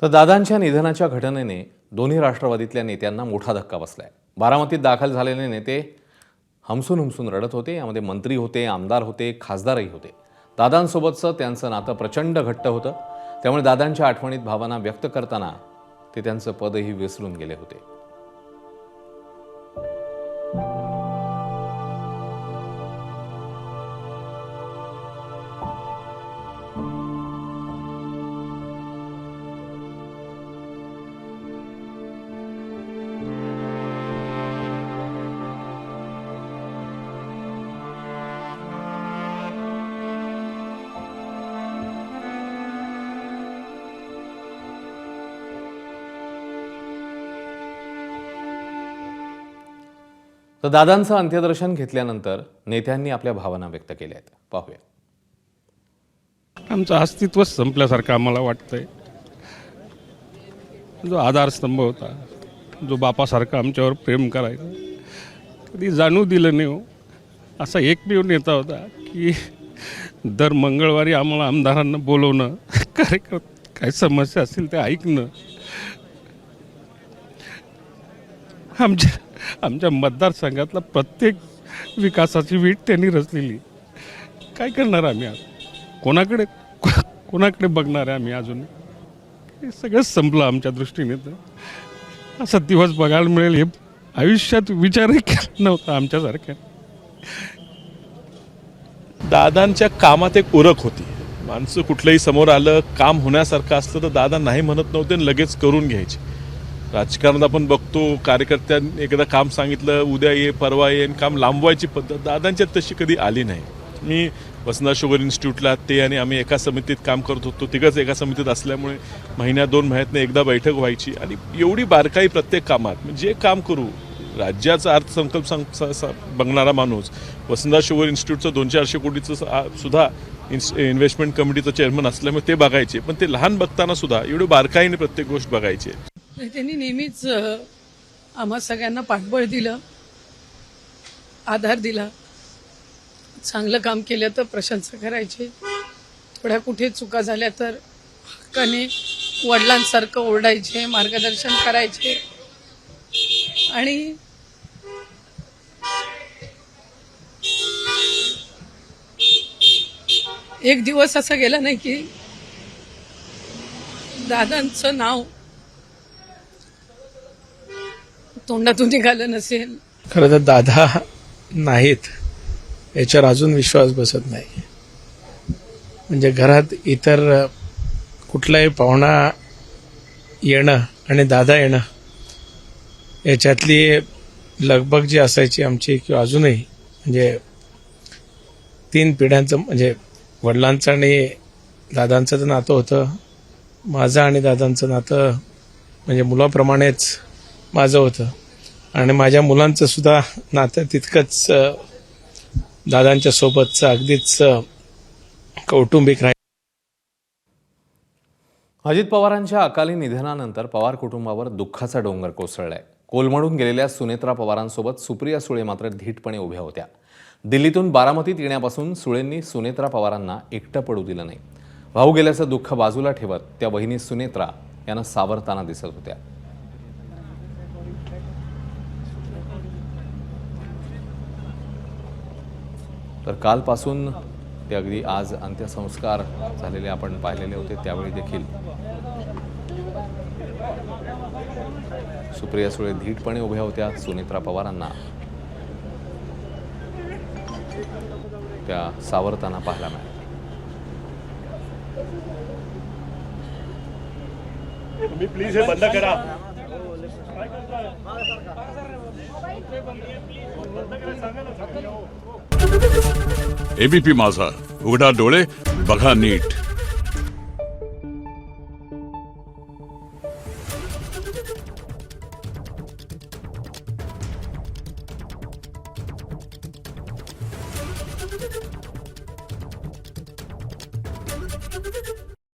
तर दादांच्या निधनाच्या घटनेने दोन्ही राष्ट्रवादीतल्या नेत्यांना मोठा धक्का बसलाय। बारामतीत दाखल झालेले नेते हमसून हमसून रडत होते। यामध्ये मंत्री होते, आमदार होते, खासदारही होते। दादांसोबतचं त्यांचं नातं प्रचंड घट्ट होतं, त्यामुळे दादांच्या आठवणीत भावना व्यक्त करताना ते त्यांचं पदही विसरून गेले होते। तर दादांचं अंत्यदर्शन घेतल्यानंतर नेत्यांनी आपल्या भावना व्यक्त केल्या आहेत। पाहूया। आमचं अस्तित्व संपल्यासारखं आम्हाला वाटतंय। जो आधारस्तंभ होता, जो बापासारखा आमच्यावर प्रेम करायचा, कधी जाणू दिलं नाही हो। असा एकमेव नेता होता की दर मंगळवारी आम्हाला आमदारांना बोलवणं, कार्यक्रम काय समस्या असेल ते ऐकणं, आमच्या मतदारसंघातला प्रत्येक विकासाची वीट त्यांनी रचलेली। काय करणार आम्ही आज? कोणाकडे बघणार आहे आम्ही अजून? हे सगळं संपलं आमच्या दृष्टीने। तर असा दिवस बघायला मिळेल हे आयुष्यात विचारही केला नव्हता आमच्यासारख्या। दादांच्या कामात एक ओळख होती। माणसं कुठलंही समोर आलं, काम होण्यासारखं असलं तर दादा नाही म्हणत नव्हते आणि लगेच करून घ्यायचे। राजकारणात आपण बघतो, कार्यकर्त्यांनी एकदा काम सांगितलं, उद्या ये, परवा ये, काम लांबवायची पद्धत दादांच्यात तशी कधी आली नाही। मी वसंतदादा शुगर इन्स्टिट्यूटला ते आणि आम्ही एका समितीत काम करत होतो। तिघंच एका समितीत असल्यामुळे महिन्यात 2 महिन्यातनं एकदा बैठक व्हायची आणि एवढी बारकाई प्रत्येक कामात। जे काम करू, राज्याचा अर्थसंकल्प बघणारा माणूस, वसंतदादा शुगर इन्स्टिट्यूटचं 200-400 कोटीचं सुद्धा इन्व्हेस्टमेंट कमिटीचं चेअरमन असल्यामुळे ते बघायचे, पण ते लहान बघताना सुद्धा एवढी बारकाईने प्रत्येक गोष्ट बघायची। त्यांनी नेहमीच आम्हा सगळ्यांना पाठबळ दिलं, आधार दिला। चांगलं काम केलं तर प्रशंसा करायची, थोड्या कुठे चुका झाल्या तर हक्काने वडिलांसारखं ओरडायचे, मार्गदर्शन करायचे। आणि एक दिवस असा गेला नाही की दादांचं नाव तोंडातून निघालं नसेल। खरं तर दादा नाहीत याच्यावर अजून विश्वास बसत नाही। म्हणजे घरात इतर कुठलाही पाहुणा येणं आणि दादा येणं याच्यातली लगबग जी असायची आमची, किंवा अजूनही म्हणजे 3 पिढ्यांचं, म्हणजे वडिलांचं आणि दादांचं तर नातं होतं, माझं आणि दादांचं नातं म्हणजे मुलाप्रमाणेच माझं होतं, आणि माझ्या मुलांचं सुद्धा नातं तितकंच दादांच्या सोबतचं अगदीच कौटुंबिक राहील। अजित पवारांच्या अकाली निधनानंतर पवार कुटुंबावर दुःखाचा डोंगर कोसळलाय। कोलमडून गेलेल्या सुनेत्रा पवारांसोबत सुप्रिया सुळे मात्र धीटपणे उभ्या होत्या। दिल्लीतून बारामतीत येण्यापासून सुळेंनी सुनेत्रा पवारांना एकटं पडू दिलं नाही। भाऊ गेल्याचं दुःख बाजूला ठेवत त्या बहिणी सुनेत्रा यांना सावरताना दिसत होत्या। तर कालपासून ते अगदी आज अंत्यसंस्कार झालेले आपण पाहिलेले होते, त्यावेळी देखील सुप्रिया सुळे धीटपणे उभ्या होत्या। सुनेत्रा पवारांना त्या सावरताना पाहायला मिळाल्या। तुम्ही प्लीज हे बंद करा। एबीपी माझा, उघडा डोळे बघा नीट।